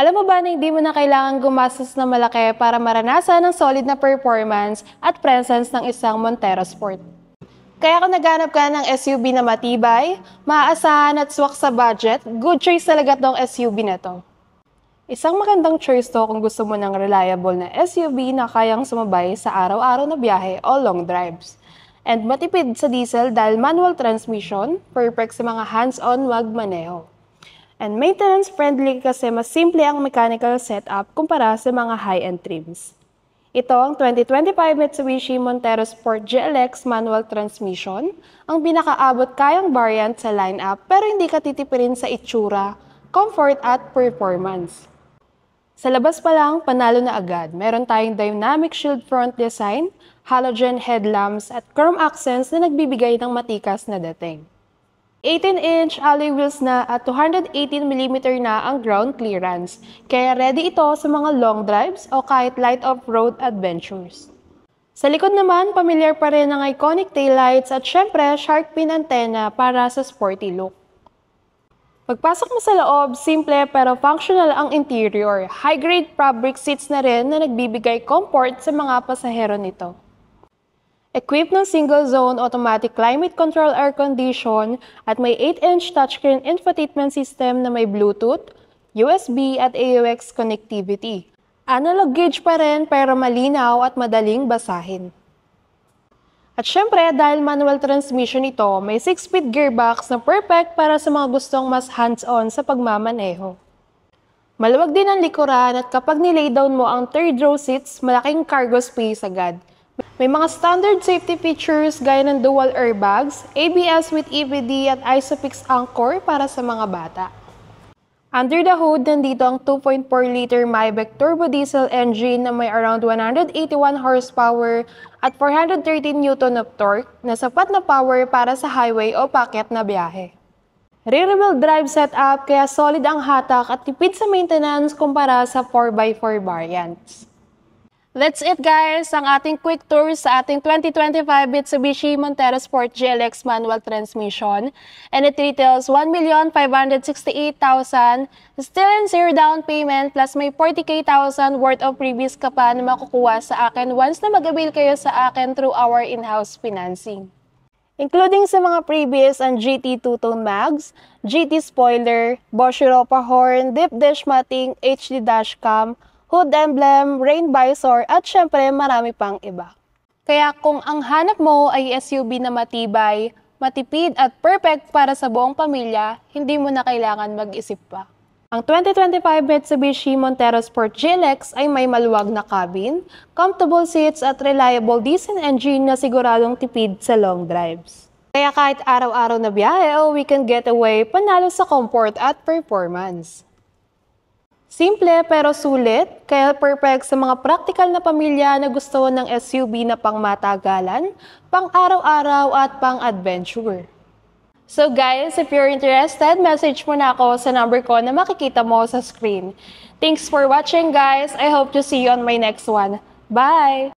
Alam mo ba na hindi mo na kailangan gumastos na malaki para maranasan ang solid na performance at presence ng isang Montero Sport? Kaya kung naghanap ka ng SUV na matibay, maaasahan at swak sa budget, good choice talaga tong SUV na to. Isang magandang choice to kung gusto mo ng reliable na SUV na kayang sumabay sa araw-araw na biyahe o long drives. And matipid sa diesel dahil manual transmission, perfect sa mga hands-on magmaneho. And maintenance-friendly kasi mas simple ang mechanical setup kumpara sa mga high-end trims. Ito ang 2025 Mitsubishi Montero Sport GLX manual transmission, ang pinakaabot kayang variant sa lineup pero hindi ka titipirin sa itsura, comfort at performance. Sa labas pa lang, panalo na agad. Meron tayong dynamic shield front design, halogen headlamps at chrome accents na nagbibigay ng matikas na dating. 18-inch alloy wheels na at 218mm na ang ground clearance, kaya ready ito sa mga long drives o kahit light off-road adventures. Sa likod naman, pamilyar pa rin ang iconic taillights at syempre shark fin antenna para sa sporty look. Pagpasok mo sa loob, simple pero functional ang interior. High-grade fabric seats na rin na nagbibigay comfort sa mga pasahero nito. Equipped ng single-zone automatic climate control air condition at may 8-inch touchscreen infotainment system na may Bluetooth, USB at AUX connectivity. Analog gauge pa rin pero malinaw at madaling basahin. At syempre, dahil manual transmission ito, may 6-speed gearbox na perfect para sa mga gustong mas hands-on sa pagmamaneho. Maluwag din ang likuran at kapag nilay down mo ang third row seats, malaking cargo space agad. May mga standard safety features gaya ng dual airbags, ABS with EBD at ISOFIX anchor para sa mga bata. Under the hood, nandito ang 2.4-liter Maybach turbo diesel engine na may around 181 horsepower at 413 Newton of torque na sapat na power para sa highway o packet na biyahe. Rear-wheel drive setup kaya solid ang hatak at tipid sa maintenance kumpara sa 4x4 variants. That's it guys, ang ating quick tour sa ating 2025 Mitsubishi Montero Sport GLX manual transmission, and it retails 1,568,000, still in zero down payment plus may 40,000 worth of previous ka pa na makukuha sa akin once na mag-avail kayo sa akin through our in-house financing. Including sa mga previous ang GT two-tone mags, GT spoiler, Bosch Europa horn, deep dash matting, HD dashcam, hood emblem, rain visor, at syempre marami pang iba. Kaya kung ang hanap mo ay SUV na matibay, matipid at perfect para sa buong pamilya, hindi mo na kailangan mag-isip pa. Ang 2025 Mitsubishi Montero Sport GLX ay may maluwag na cabin, comfortable seats at reliable diesel engine na siguradong tipid sa long drives. Kaya kahit araw-araw na biyahe o weekend getaway, panalo sa comfort at performance. Simple pero sulit, kaya perfect sa mga practical na pamilya na gusto ng SUV na pang matagalan, pang araw-araw at pang adventure. So guys, if you're interested, message mo na ako sa number ko na makikita mo sa screen. Thanks for watching guys. I hope to see you on my next one. Bye!